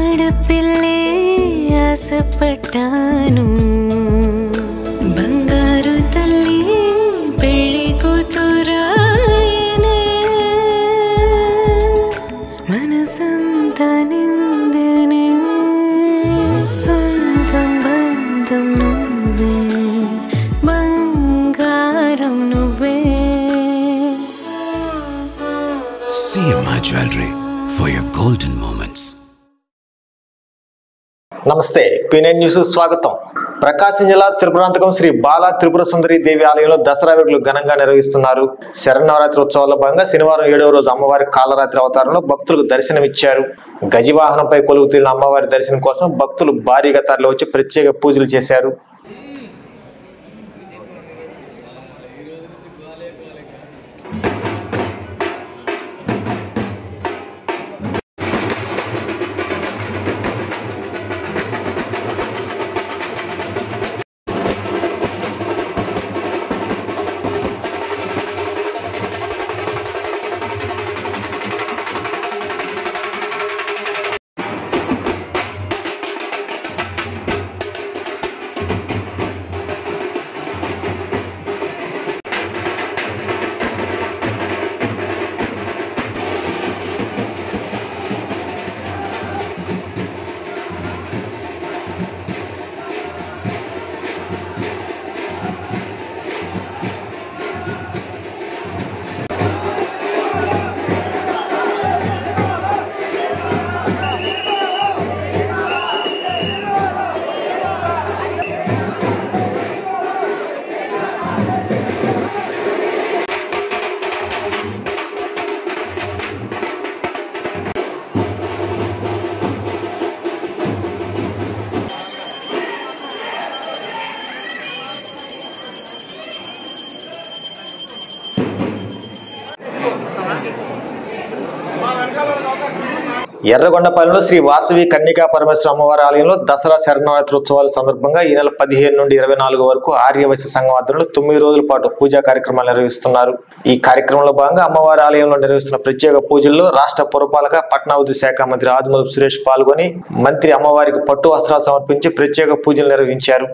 ఆడపిల్లే ఆశపడ్డాను బంగారు తల్లి పెళ్లి కూతురాయనే మనసంతా నిందనే సొంతం బంధం నువ్వే బంగారం నువ్వే. CMI Jewelry for your golden moments. నమస్తే, పిఎన్ఎన్ న్యూస్ స్వాగతం. ప్రకాశం జిల్లా త్రిపురాంతకం శ్రీ బాలా త్రిపుర సుందరి దేవి ఆలయంలో దసరా వేడుకలు ఘనంగా నిర్వహిస్తున్నారు. శరన్నవరాత్రి ఉత్సవాల్లో భాగంగా శనివారం 7వ రోజు అమ్మవారి కాలరాత్రి అవతారంలో భక్తులకు దర్శనమిచ్చారు. గజవాహనంపై కొలువు తీరిన అమ్మవారి దర్శనం కోసం భక్తులు భారీగా తరలివచ్చి ప్రత్యేక పూజలు చేశారు. ఎర్రగొండపాలెంలో శ్రీ వాసవి కన్యకా పరమేశ్వర అమ్మవారి ఆలయంలో దసరా శరన్నవరాత్రి ఉత్సవాల సందర్భంగా ఈ నెల 15 నుండి 24 వరకు ఆర్యవైశ్య సంఘం ఆధ్వర్యంలో 9 రోజుల పాటు పూజా కార్యక్రమాలు నిర్వహిస్తున్నారు. ఈ కార్యక్రమంలో భాగంగా అమ్మవారి ఆలయంలో నిర్వహిస్తున్న ప్రత్యేక పూజల్లో రాష్ట్ర పురపాలక పట్టణాభివృద్ధి శాఖ మంత్రి ఆదిమూలపు సురేష్ పాల్గొని మంత్రి అమ్మవారికి పట్టు వస్త్రాలు సమర్పించి ప్రత్యేక పూజలు నిర్వహించారు.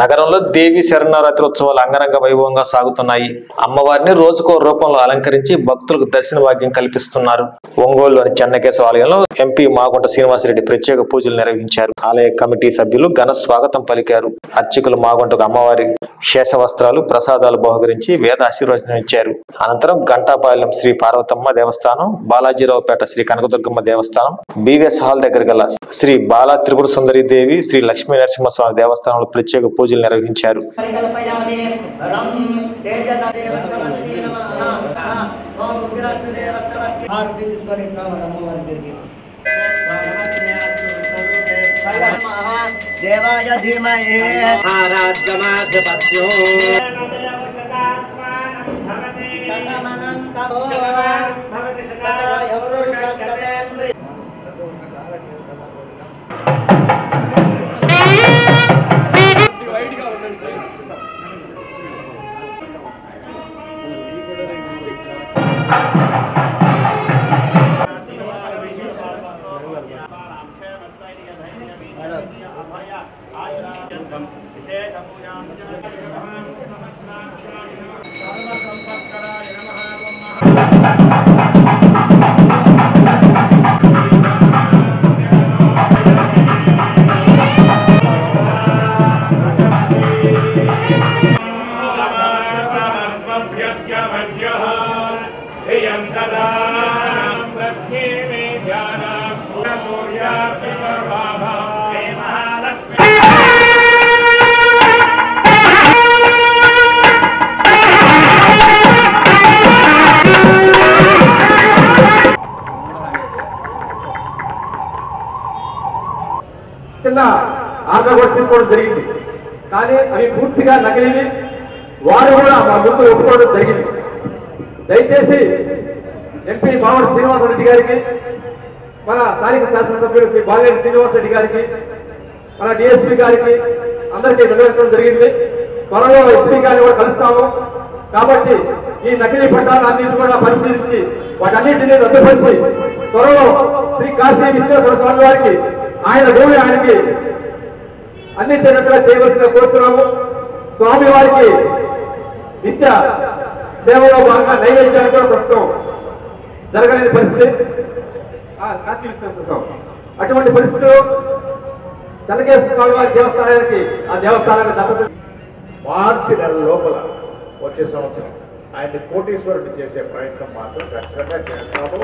నగరంలో దేవి శరన్నవరాత్రి ఉత్సవాలు అంగరంగ వైభవంగా సాగుతున్నాయి. అమ్మవారిని రోజుకో రూపంలో అలంకరించి భక్తులకు దర్శన భాగ్యం కల్పిస్తున్నారు. ఒంగోలులోని చెన్నకేశవ ఆలయంలో ఎంపీ మాగుంట శ్రీనివాసరెడ్డి ప్రత్యేక పూజలు నిర్వహించారు. ఆలయ కమిటీ సభ్యులు ఘన స్వాగతం పలికారు. అర్చకులు మాగుంటకు అమ్మవారి శేష వస్త్రాలు ప్రసాదాలు బహుకరించి వేద ఆశీర్వచనం ఇచ్చారు. అనంతరం గంటాపాలెం శ్రీ పార్వతమ్మ దేవస్థానం, బాలాజీరావుపేట శ్రీ కనకదుర్గమ్మ దేవస్థానం, బీవీఎస్ హాల్ దగ్గర గల శ్రీ బాలా త్రిపుర సుందరి దేవి, శ్రీ లక్ష్మీ నరసింహస్వామి దేవస్థానంలో ప్రత్యేక పూజలు నిర్వహించారు. దేవాయ ధీమహి ఆరాధ్యమాధిపత్యో ధ్యాన చిన్న ఆర్డర్ కూడా తీసుకోవడం జరిగింది. కానీ అవి పూర్తిగా నకిలీవి. వారు కూడా మా ముందు ఒప్పుకోవడం జరిగింది. దయచేసి ఎంపీ మావడి శ్రీనివాసరెడ్డి గారికి, మన స్థానిక శాసనసభ్యులు శ్రీ బాలినేని శ్రీనివాసరెడ్డి గారికి, మన డిఎస్పీ గారికి అందరికీ వివరించడం జరిగింది. త్వరలో ఎస్పీ గారిని కూడా కలుస్తాము. కాబట్టి ఈ నకిలీ పట్టాలన్నింటినీ కూడా పరిశీలించి వాటన్నింటినీ రద్దుపరిచి త్వరలో శ్రీ కాశీ విశ్వేశ్వర స్వామి వారికి ఆయన భూమి ఆయనకి అందించేటట్టుగా చేయవలసిందిగా కోరుతున్నాము. స్వామి వారికి నిత్య సేవలో భాగంగా నైవేద్యాలు కూడా ప్రస్తుతం జరగలేని పరిస్థితి. కాశీ విశ్వేశ్వర స్వామి అటువంటి పరిస్థితుల్లో చెన్నకేశ్వర స్వామి వారి దేవస్థానానికి ఆ దేవస్థానానికి దత్తత మార్చి నెల లోపల వచ్చే సంవత్సరం ఆయన్ని కోటీశ్వరుడు చేసే ప్రయత్నం మాత్రం ఖచ్చితంగా చేస్తాము.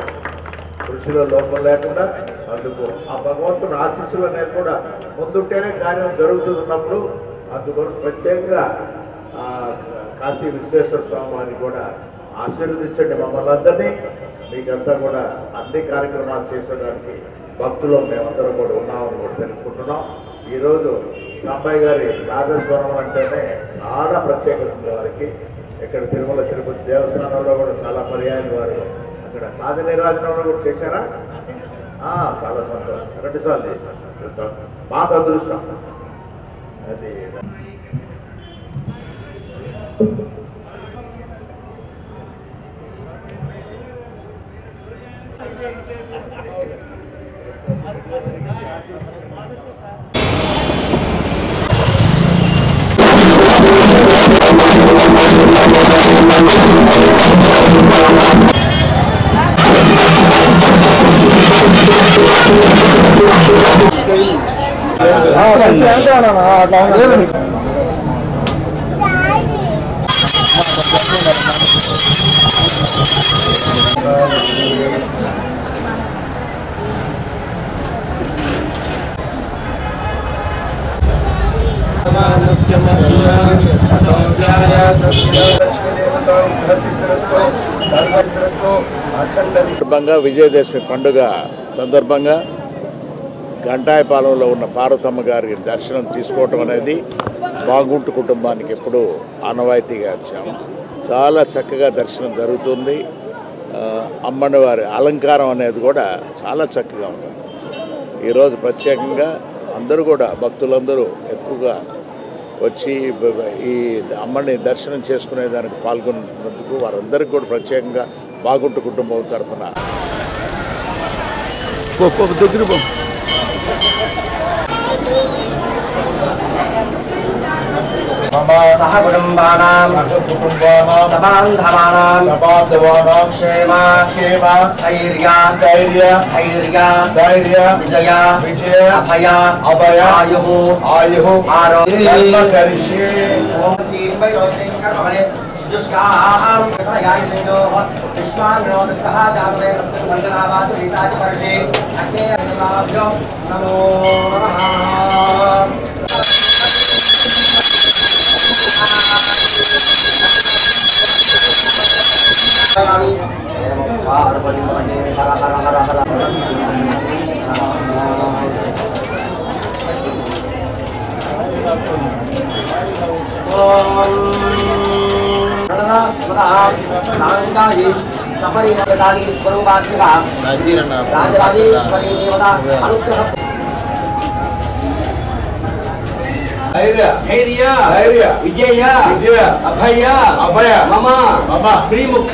కృషిలో లోపం లేకుండా. అందుకు ఆ భగవంతుని ఆశీస్సులు అనేది కూడా ముందుంటేనే కార్యం జరుగుతున్నప్పుడు అందుకు ప్రత్యేకంగా కాశీ విశ్వేశ్వర స్వామి వారిని కూడా ఆశీర్వదించండి మమ్మల్ని అందరినీ. మీకంతా కూడా అన్ని కార్యక్రమాలు చేసేదానికి భక్తులు మేమందరం కూడా ఉన్నామని కూడా తెలుసుకుంటున్నాం. ఈరోజు సాంబయ్య గారి నాగస్వరం అంటేనే చాలా ప్రత్యేకత ఉంది వారికి. ఇక్కడ తిరుమల తిరుపతి దేవస్థానంలో కూడా చాలా పర్యాయాలు వారు అక్కడ నాది నిర్వాచనంలో కూడా చేశారా? చాలా సంతోషం. 2 సార్లు చేశారు. మాకు అదృష్టం అది. విజయదశమి పండుగ సందర్భంగా గంటాయపాలెంలో ఉన్న పార్వతమ్మ గారి దర్శనం తీసుకోవటం అనేది బాగుంటు కుటుంబానికి ఎప్పుడూ ఆనవాయితీగా వచ్చాము. చాలా చక్కగా దర్శనం జరుగుతుంది. అమ్మని వారి అలంకారం అనేది కూడా చాలా చక్కగా ఉంటుంది. ఈరోజు ప్రత్యేకంగా అందరూ కూడా భక్తులందరూ ఎక్కువగా వచ్చి ఈ అమ్మని దర్శనం చేసుకునే దానికి పాల్గొన్నందుకు వారందరికీ కూడా ప్రత్యేకంగా బాగుంటు కుటుంబం తరఫున దగ్గర సహ కుటుంబానాం సబాంధవానాం క్షేమ స్థైర్య ధైర్య విజయ అభయ ఆయు ఆరోగ్య నమో పార్వతీ హర హర హర హర ఓం సాంగాయి సపరిమళాలి స్వరూపాత్మిక రాజరాజేశ్వరి దేవత అనుగ్రహ ధైర్య విజయ అభయ మమ శ్రీముఖ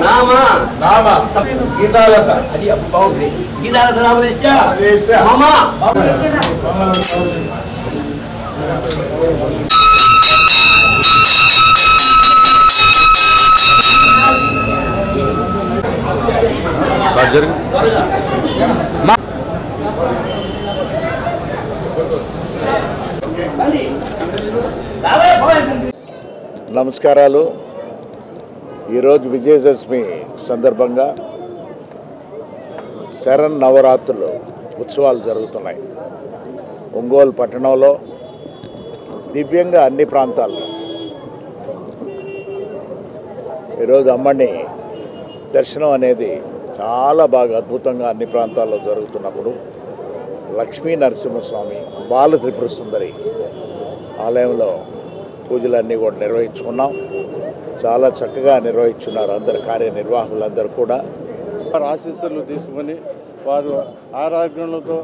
నామ గీతాలత అది బాగుంది. గీతాలత రామదేశ మమ నమస్కారాలు. ఈరోజు విజయదశమి సందర్భంగా శరన్నవరాత్రులు ఉత్సవాలు జరుగుతున్నాయి. ఒంగోలు పట్టణంలో దివ్యంగా అన్ని ప్రాంతాల్లో ఈరోజు అమ్మని దర్శనం అనేది చాలా బాగా అద్భుతంగా అన్ని ప్రాంతాల్లో జరుగుతున్నప్పుడు లక్ష్మీ నరసింహస్వామి బాల త్రిపుర సుందరి ఆలయంలో పూజలన్నీ కూడా నిర్వహించుకున్నాం. చాలా చక్కగా నిర్వహించున్నారు అందరు కార్యనిర్వాహకులందరూ కూడా. ఆశీస్సులు తీసుకొని వారు ఆరోగ్యంతో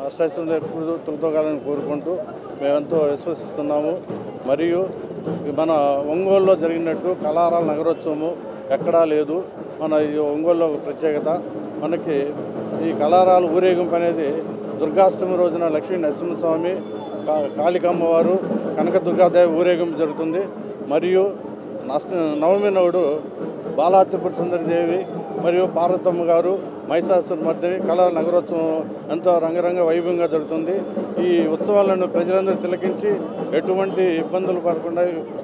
అష్టైశ్వర్యాలు ఎప్పుడు తొలతోగాలని కోరుకుంటూ మేమెంతో విశ్వసిస్తున్నాము. మరియు మన ఒంగోలులో జరిగినట్టు కళారాల నగరోత్సవము ఎక్కడా లేదు. మన ఈ ఒంగోలులో ప్రత్యేకత. మనకి ఈ కళారాల ఊరేగింపు అనేది దుర్గాష్టమి రోజున లక్ష్మీ నరసింహస్వామి, కాళికమ్మవారు, కనకదుర్గాదేవి ఊరేగింపు జరుగుతుంది. మరియు నవమి నాడు బాలా త్రిపుర సుందరి దేవి మరియు పార్వతమ్మ గారు, మహిషాసురమర్దిని కళా నగరోత్సవం ఎంతో రంగరంగ వైభవంగా జరుగుతుంది. ఈ ఉత్సవాలను ప్రజలందరూ తిలకించి ఎటువంటి ఇబ్బందులు పడకుండా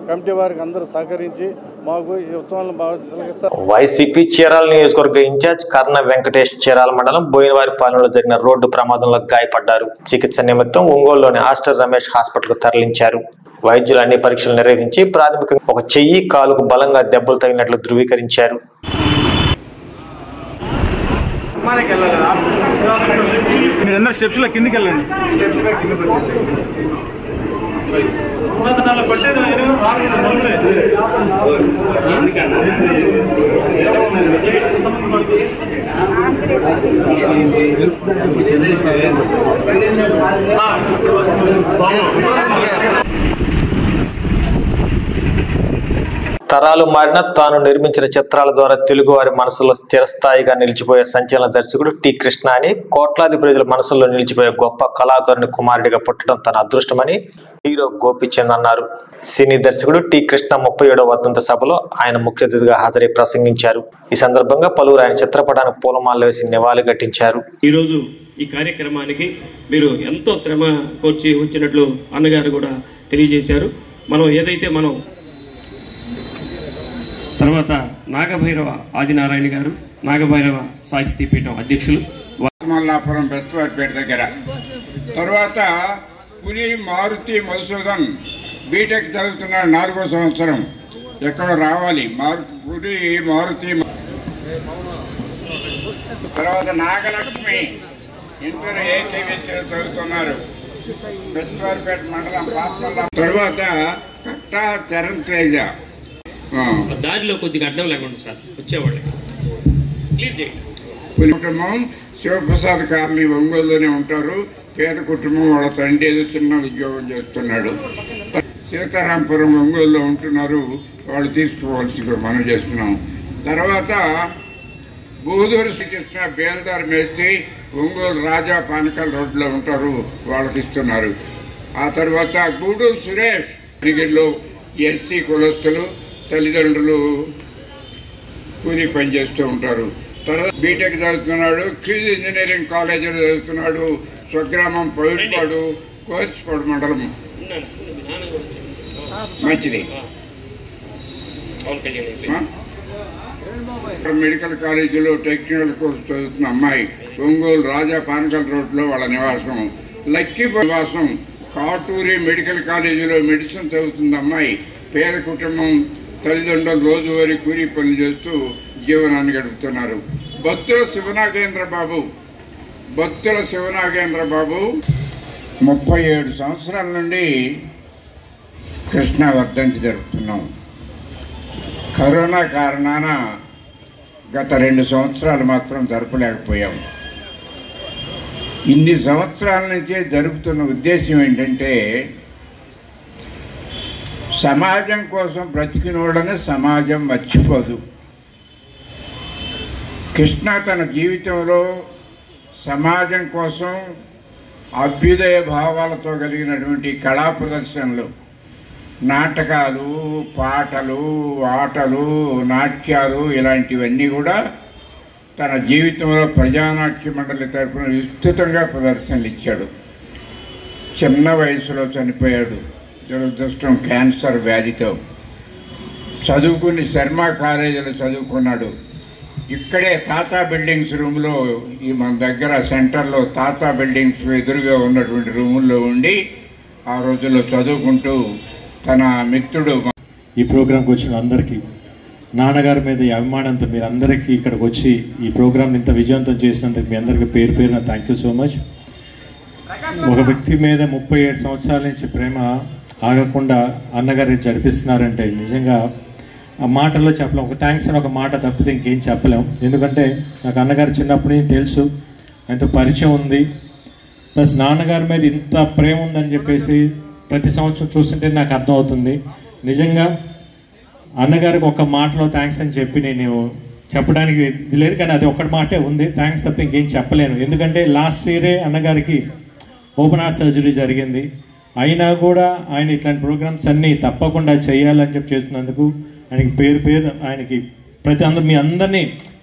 కమిటీ వారికి అందరూ సహకరించి మాకు ఈ ఉత్సవాలను బాగా తిలకిస్తారు. వైసీపీ చీరాల నియోజకవర్గ ఇన్ఛార్జ్ కర్ణ వెంకటేష్ చీరాల మండలం బోయినవారిపాలెంలో జరిగిన రోడ్డు ప్రమాదంలో గాయపడ్డారు. చికిత్స నిమిత్తం ఒంగోలులోని ఆస్టర్ రమేష్ హాస్పిటల్ కు తరలించారు. వైద్యులు అన్ని పరీక్షలు నిర్వహించి ప్రాథమికంగా ఒక చెయ్యి, కాలుకు బలంగా దెబ్బలు తగినట్లు ధృవీకరించారు. మీరందరూ స్టెప్స్ లో కిందికి వెళ్ళండి. తరాలు మారిన తాను నిర్మించిన చిత్రాల ద్వారా తెలుగువారి మనసులో స్థిరస్థాయిగా నిలిచిపోయే సంచలన దర్శకుడు టి కృష్ణ అని, కోట్లాది ప్రజల మనసుల్లో నిలిచిపోయే గొప్ప కళాకారుని కుమారుడిగా పుట్టడం తన అదృష్టమని హీరో గోపిచంద్ అన్నారు. సినీ దర్శకుడు టి కృష్ణ 37వ వర్ధంతి సభలో ఆయన ముఖ్య అతిథిగా హాజరై ప్రసంగించారు. ఈ సందర్భంగా పలువురు ఆయన చిత్రపటానికి పూలమాల వేసి నివాళి ఘటించారు. ఈరోజు ఈ కార్యక్రమానికి మీరు ఎంతో శ్రమ కోర్చి వచ్చినట్లు అన్నగారు కూడా తెలియజేశారు. మనం తర్వాత నాగభైరవ ఆదినారాయణ గారు, నాగభైరవ సాహితీ పీఠం అధ్యక్షులు, మల్లాపురం బెస్తవారిపేట దగ్గర. తర్వాత పులి మారుతి మధుసూదన్ బీటెక్ చదువుతున్నాడు, 4వ సంవత్సరం. ఎక్కడో రావాలి. పులి మారుతి. తర్వాత నాగలక్ష్మి ఇంటర్ ఏకేవిసిలో చదువుతున్నారు, బెస్తవారిపేట మండలం పాత్మల్ల. తర్వాత కట్టా చరణ్ తేజ. దారిలో కొద్దిగా అడ్డం లేకుండా సార్ వచ్చేవాళ్ళకి కుటుంబం శివప్రసాద్ కాలనీ ఒంగోలులోనే ఉంటారు. పేద కుటుంబం. వాళ్ళ తండ్రి ఏదో చిన్న ఉద్యోగం చేస్తున్నాడు. సీతారాంపురం ఒంగోలులో ఉంటున్నారు. వాళ్ళు తీసుకోవాల్సి మనం చేస్తున్నాం. తర్వాత బూదూరు శ్రీకృష్ణ బేల్దార్ మేస్త్రి ఒంగోలు రాజా పానకల్ రోడ్లో ఉంటారు. వాళ్ళకి ఇస్తున్నారు. ఆ తర్వాత గూడూరు సురేష్ క్రికెట్లో ఎస్సీ కులస్తులు, తల్లిదండ్రులు కూలీ పనిచేస్తూ ఉంటారు. తర్వాత బీటెక్ చదువుతున్నాడు, క్యూజ్ ఇంజనీరింగ్ కాలేజీలో చదువుతున్నాడు. స్వగ్రామం పౌడిపాడు, కోచిపాడు మండలం. మంచిది. మెడికల్ కాలేజీలో టెక్నికల్ కోర్సు చదువుతున్న అమ్మాయి. ఒంగోలు రాజా పానకల్ రోడ్లో వాళ్ళ నివాసం. లక్కీ నివాసం కాటూరి మెడికల్ కాలేజీలో మెడిసిన్ చదువుతున్న అమ్మాయి. పేద కుటుంబం. తల్లిదండ్రులు రోజువారీ కూలీ పనులు చేస్తూ జీవనాన్ని గడుపుతున్నారు. బత్తుల శివనాగేంద్ర బాబు 37 సంవత్సరాల నుండి కృష్ణ వర్ధంతి జరుపుతున్నాం. కరోనా కారణాన గత 2 సంవత్సరాలు మాత్రం జరపలేకపోయాం. ఇన్ని సంవత్సరాల నుంచే జరుపుతున్న ఉద్దేశం ఏంటంటే, సమాజం కోసం బ్రతికినోళ్ళని సమాజం మర్చిపోదు. కృష్ణ తన జీవితంలో సమాజం కోసం అభ్యుదయ భావాలతో కలిగినటువంటి కళా ప్రదర్శనలు, నాటకాలు, పాటలు, ఆటలు, నాట్యాలు ఇలాంటివన్నీ కూడా తన జీవితంలో ప్రజానాట్య మండలి తరఫున విస్తృతంగా ప్రదర్శనలు ఇచ్చాడు. చిన్న వయసులో చనిపోయాడు. దురదృష్టం క్యాన్సర్ వ్యాధితో. చదువుకుని శర్మ కాలేజీలో చదువుకున్నాడు. ఇక్కడే తాతా బిల్డింగ్స్ రూమ్లో ఈ మన దగ్గర సెంటర్లో తాతా బిల్డింగ్స్ ఎదురుగా ఉన్నటువంటి రూముల్లో ఉండి ఆ రోజుల్లో చదువుకుంటూ తన మిత్రుడు ఈ ప్రోగ్రాంకి వచ్చిన అందరికీ నాన్నగారి మీద ఈ అభిమానంతో మీరు అందరికీ ఇక్కడికి వచ్చి ఈ ప్రోగ్రామ్ ఇంత విజయవంతం చేసినందుకు మీ అందరికీ పేరు పేరున థ్యాంక్ యూ సో మచ్. ఒక వ్యక్తి మీద 37 సంవత్సరాల నుంచి ప్రేమ ఆగకుండా అన్నగారు జరిపిస్తున్నారంటే నిజంగా ఆ మాటల్లో చెప్పలేం. ఒక థ్యాంక్స్ అని ఒక మాట తప్పితే ఇంకేం చెప్పలేం. ఎందుకంటే నాకు అన్నగారు చిన్నప్పటి నుంచి తెలుసు, ఆయనతో పరిచయం ఉంది. ప్లస్ నాన్నగారి మీద ఇంత ప్రేమ ఉందని చెప్పేసి ప్రతి సంవత్సరం చూస్తుంటే నాకు అర్థమవుతుంది. నిజంగా అన్నగారికి ఒక మాటలో థ్యాంక్స్ అని చెప్పి నేను చెప్పడానికి లేదు, కానీ అది ఒక్కటి మాటే ఉంది. థ్యాంక్స్ తప్ప ఇంకేం చెప్పలేను. ఎందుకంటే లాస్ట్ ఇయరే అన్నగారికి ఓపెన్ హార్ట్ సర్జరీ జరిగింది. అయినా కూడా ఆయన ఇట్లాంటి ప్రోగ్రామ్స్ అన్నీ తప్పకుండా చేయాలని చెప్పి చేస్తున్నందుకు ఆయనకి పేరు పేరు ఆయనకి మీ అందరినీ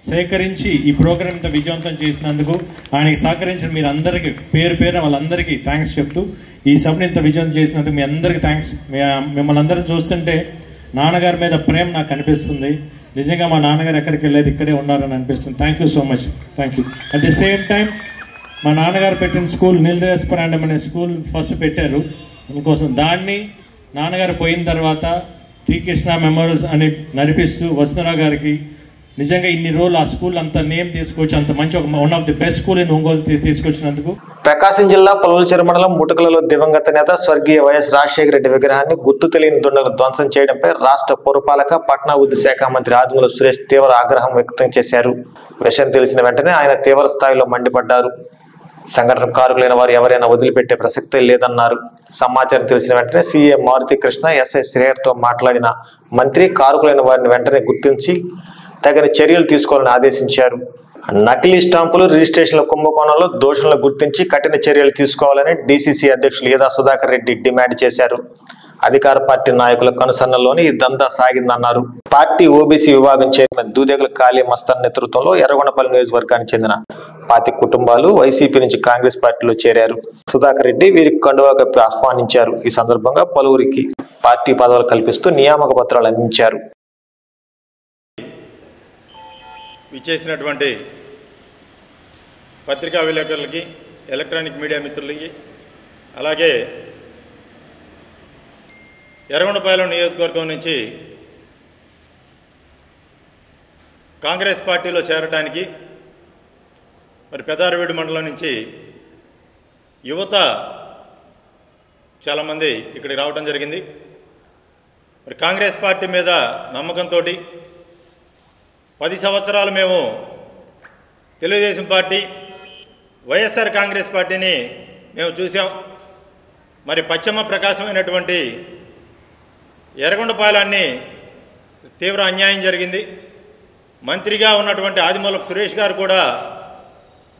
సేకరించి ఈ ప్రోగ్రాం ఇంత విజయవంతం చేసినందుకు ఆయనకి సహకరించిన మీరు అందరికీ పేరు పేరు వాళ్ళందరికీ థ్యాంక్స్ చెప్తూ ఈ సభని ఇంత విజయవంతం చేసినందుకు మీ అందరికీ థ్యాంక్స్. మిమ్మల్ని అందరిని చూస్తుంటే నాన్నగారి మీద ప్రేమ నాకు అనిపిస్తుంది. నిజంగా మా నాన్నగారు ఎక్కడికి వెళ్ళేది ఇక్కడే ఉన్నారని అనిపిస్తుంది. Thank you so much. Thank you. At the same time మా నాన్నగారు పెట్టిన స్కూల్ నీలరేస్పరాండం అనే స్కూల్ ఫస్ట్ పెట్టారు అందుకోసం. దాన్ని నాన్నగారు పోయిన తర్వాత టీ కృష్ణ మెమోరియల్స్ అని నడిపిస్తూ వసుంధరా గారికి నిజంగా ఇన్ని రోజులు ఆ స్కూల్ అంత నేమ్ తీసుకొచ్చి అంత మంచి ఒక one of the best school in Ongole తీసుకొచ్చినందుకు. ప్రకాశం జిల్లా పొలవలచెరు మండలం ముటుకలలో దివంగత నేత స్వర్గీయ వైఎస్ రాజశేఖర రెడ్డి విగ్రహాన్ని గుర్తు తెలియని దుండగులు ధ్వంసం చేయడంపై రాష్ట్ర పురపాలక పట్టణాభివృద్ధి శాఖ మంత్రి ఆదిమూలపు సురేష్ తీవ్ర ఆగ్రహం వ్యక్తం చేశారు. విషయం తెలిసిన వెంటనే ఆయన తీవ్ర స్థాయిలో మండిపడ్డారు. సంఘటన కారకులైన వారు ఎవరైనా వదిలిపెట్టే ప్రసక్తే లేదన్నారు. సమాచారం తెలిసిన వెంటనే సీఏ మారుతి కృష్ణ ఎస్ఐ శ్రేయర్తో మాట్లాడిన మంత్రి కారకులైన వారిని వెంటనే గుర్తించి తగిన చర్యలు తీసుకోవాలని ఆదేశించారు. నకిలీ స్టాంపులు రిజిస్ట్రేషన్ల కుంభకోణంలో దోషులను గుర్తించి కఠిన చర్యలు తీసుకోవాలని డీసీసీ అధ్యక్షులు ఈదా సుధాకర్ రెడ్డి డిమాండ్ చేశారు. అధికార పార్టీ నాయకుల కనుసన్నల్లోనే ఈ దందా సాగిందన్నారు. పార్టీ ఓబీసీ విభాగం చైర్మన్ దూదేగుల కాళీ మస్తాన్ నేతృత్వంలో ఎర్రగొండపల్లి నియోజకవర్గానికి చెందిన 25 కుటుంబాలు వైసీపీ నుంచి కాంగ్రెస్ పార్టీలో చేరారు. సుధాకర్ రెడ్డి వీరికి కండువా కప్పి ఆహ్వానించారు. ఈ సందర్భంగా పలువురికి పార్టీ పదవులు కల్పిస్తూ నియామక పత్రాలు అందించారు. విచ్చేసినటువంటి పత్రికా విలేకరులకి, ఎలక్ట్రానిక్ మీడియా మిత్రులకి, అలాగే ఎర్రగొండపాలెం నియోజకవర్గం నుంచి కాంగ్రెస్ పార్టీలో చేరడానికి మరి పెద్దారవీడు మండలం నుంచి యువత చాలామంది ఇక్కడికి రావడం జరిగింది. మరి కాంగ్రెస్ పార్టీ మీద నమ్మకంతో 10 సంవత్సరాలు మేము తెలుగుదేశం పార్టీ, వైఎస్ఆర్ కాంగ్రెస్ పార్టీని మేము చూసాం. మరి పశ్చిమ ప్రకాశమైనటువంటి ఎర్రగొండపాలెన్ని తీవ్ర అన్యాయం జరిగింది. మంత్రిగా ఉన్నటువంటి ఆదిమూలపు సురేష్ గారు కూడా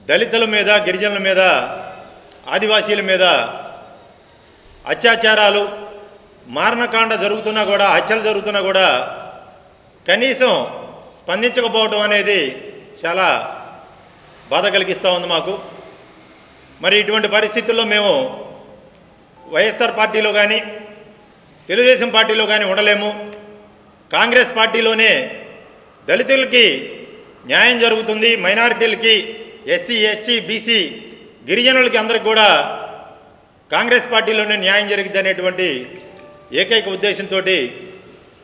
దళితుల మీద, గిరిజనుల మీద, ఆదివాసీల మీద అత్యాచారాలు, మారణకాండ జరుగుతున్నా కూడా, హత్యలు జరుగుతున్నా కూడా కనీసం స్పందించకపోవడం అనేది చాలా బాధ కలిగిస్తూ ఉంది మాకు. మరి ఇటువంటి పరిస్థితుల్లో మేము వైఎస్ఆర్ పార్టీలో కానీ తెలుగుదేశం పార్టీలో కానీ ఉండలేము. కాంగ్రెస్ పార్టీలోనే దళితులకి న్యాయం జరుగుతుంది, మైనారిటీలకి, ఎస్సీ, ఎస్టీ, బీసీ, గిరిజనులకి అందరికి కూడా కాంగ్రెస్ పార్టీలోనే న్యాయం జరిగింది అనేటువంటి ఏకైక ఉద్దేశంతో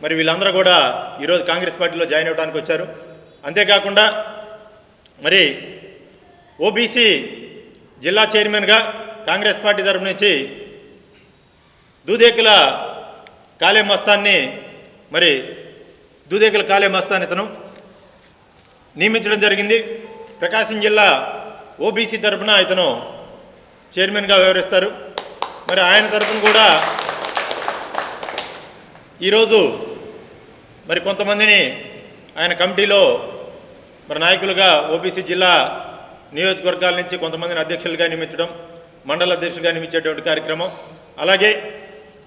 మరి వీళ్ళందరూ కూడా ఈరోజు కాంగ్రెస్ పార్టీలో జాయిన్ అవ్వడానికి వచ్చారు. అంతేకాకుండా మరి ఓబీసీ జిల్లా చైర్మన్గా కాంగ్రెస్ పార్టీ తరఫు నుంచి దూదేకుల కాళీ మస్తాన్ని దూదేకుల కాళీ మస్తాన్ ఇతను నియమించడం జరిగింది. ప్రకాశం జిల్లా ఓబీసీ తరఫున ఇతను చైర్మన్గా వ్యవహరిస్తారు. మరి ఆయన తరఫున కూడా ఈరోజు మరి కొంతమందిని ఆయన కమిటీలో మరి నాయకులుగా ఓబీసీ జిల్లా నియోజకవర్గాల నుంచి కొంతమందిని అధ్యక్షులుగా నియమించడం, మండల అధ్యక్షులుగా నియమించేటువంటి కార్యక్రమం. అలాగే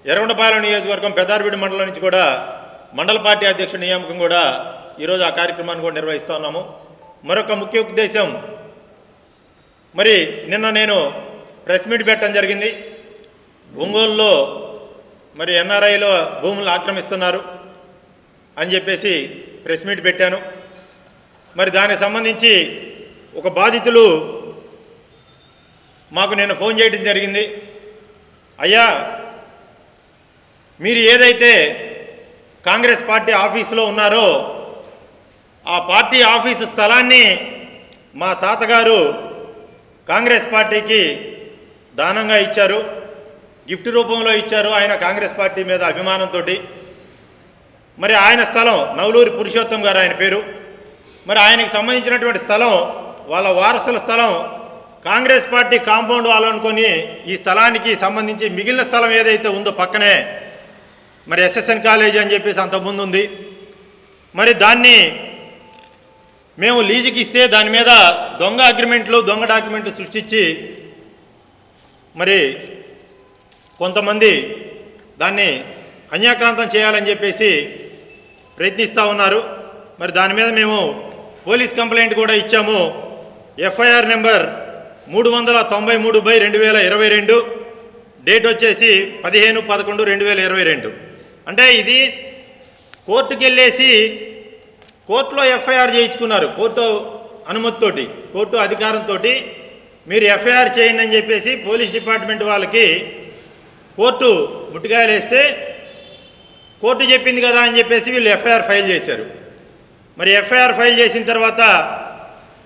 ఎర్రగొండపాలెం నియోజకవర్గం పెద్దారవీడు మండలం నుంచి కూడా మండల పార్టీ అధ్యక్షుడి నియామకం కూడా ఈరోజు ఆ కార్యక్రమాన్ని కూడా నిర్వహిస్తూ ఉన్నాము. మరొక ముఖ్య ఉద్దేశం, మరి నిన్న నేను ప్రెస్ మీట్ పెట్టడం జరిగింది. ఒంగోలులో మరి ఎన్ఆర్ఐలో భూములు ఆక్రమిస్తున్నారు అని చెప్పేసి ప్రెస్ మీట్ పెట్టాను. మరి దానికి సంబంధించి ఒక బాధితులు మాకు నిన్న ఫోన్ చేయడం జరిగింది. అయ్యా, మీరు ఏదైతే కాంగ్రెస్ పార్టీ ఆఫీసులో ఉన్నారో ఆ పార్టీ ఆఫీసు స్థలాన్ని మా తాతగారు కాంగ్రెస్ పార్టీకి దానంగా ఇచ్చారు, గిఫ్ట్ రూపంలో ఇచ్చారు. ఆయన కాంగ్రెస్ పార్టీ మీద అభిమానంతో. మరి ఆయన స్థలం నవలూరి పురుషోత్తం గారు ఆయన పేరు. మరి ఆయనకి సంబంధించినటువంటి స్థలం వాళ్ళ వారసుల స్థలం కాంగ్రెస్ పార్టీ కాంపౌండ్ వాళ్ళు అనుకొని ఈ స్థలానికి సంబంధించి మిగిలిన స్థలం ఏదైతే ఉందో పక్కనే మరి ఎస్ఎస్ఎన్ కాలేజీ అని చెప్పేసి అంతకుముందు ఉంది. మరి దాన్ని మేము లీజుకి ఇస్తే దాని మీద దొంగ అగ్రిమెంట్లు దొంగ డాక్యుమెంట్లు సృష్టించి మరి కొంతమంది దాన్ని అన్యాక్రాంతం చేయాలని చెప్పేసి ప్రయత్నిస్తూ ఉన్నారు. మరి దాని మీద మేము పోలీస్ కంప్లైంట్ కూడా ఇచ్చాము. ఎఫ్ఐఆర్ నెంబర్ 393/2022, డేట్ వచ్చేసి 15/11/2022. అంటే ఇది కోర్టుకు వెళ్ళేసి కోర్టులో ఎఫ్ఐఆర్ చేయించుకున్నారు. కోర్టు అనుమతితోటి, కోర్టు అధికారంతో మీరు ఎఫ్ఐఆర్ చేయండి అని చెప్పేసి పోలీస్ డిపార్ట్మెంట్ వాళ్ళకి కోర్టు ముట్టికాయలు వేస్తే కోర్టు చెప్పింది కదా అని చెప్పేసి వీళ్ళు ఎఫ్ఐఆర్ ఫైల్ చేశారు. మరి ఎఫ్ఐఆర్ ఫైల్ చేసిన తర్వాత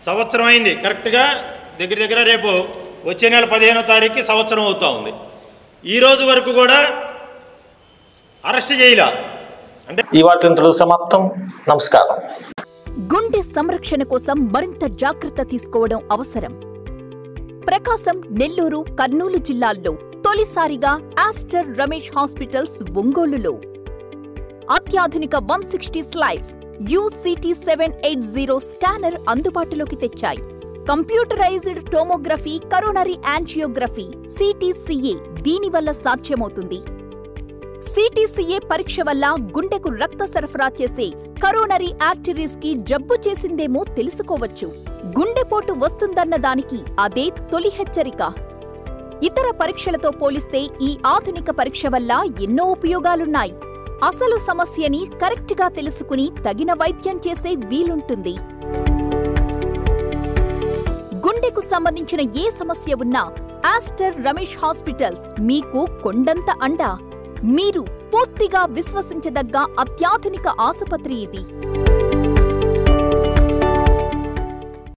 సంవత్సరం అయింది. కరెక్ట్గా దగ్గర రేపు వచ్చే నెల 15వ తారీఖుకి సంవత్సరం అవుతూ ఉంది. ఈ రోజు వరకు కూడా అరెస్ట్ చేయలా. అంటే ఈ వార్త ఇంతటితో సమాప్తం. నమస్కారం. గుండె సంరక్షణ కోసం మరింత జాగ్రత్త తీసుకోవడం అవసరం. ప్రకాశం, నెల్లూరు, కర్నూలు జిల్లాల్లో తొలిసారిగా ఆస్టర్ రమేష్ హాస్పిటల్స్ ఒంగోలులో అత్యాధునిక 160 స్లైడ్స్ UCT 780 స్కానర్ అందుబాటులోకి తెచ్చాయి. Computerised tomography, coronary angiography, CTCA దీనివల్ల సాధ్యమవుతుంది. CTCA పరీక్ష వల్ల గుండెకు రక్త సరఫరా చేసే కరోనరీ ఆర్టరీస్ కి జబ్బు చేసిందేమో తెలుసుకోవచ్చు. గుండెపోటు వస్తుందన్న దానికి అదే తొలి హెచ్చరిక. ఇతర పరీక్షలతో పోలిస్తే ఈ ఆధునిక పరీక్ష వల్ల ఎన్నో ఉపయోగాలున్నాయి. అసలు సమస్యని కరెక్ట్గా తెలుసుకుని తగిన వైద్యం చేసే వీలుంటుంది. గుండెకు సంబంధించిన ఏ సమస్య ఉన్నా ఆస్టర్ రమేష్ హాస్పిటల్స్ మీకు కొండంత అండ. మీరు పూర్తిగా విశ్వసించదగ్గ అత్యాధునిక ఆసుపత్రి ఇది.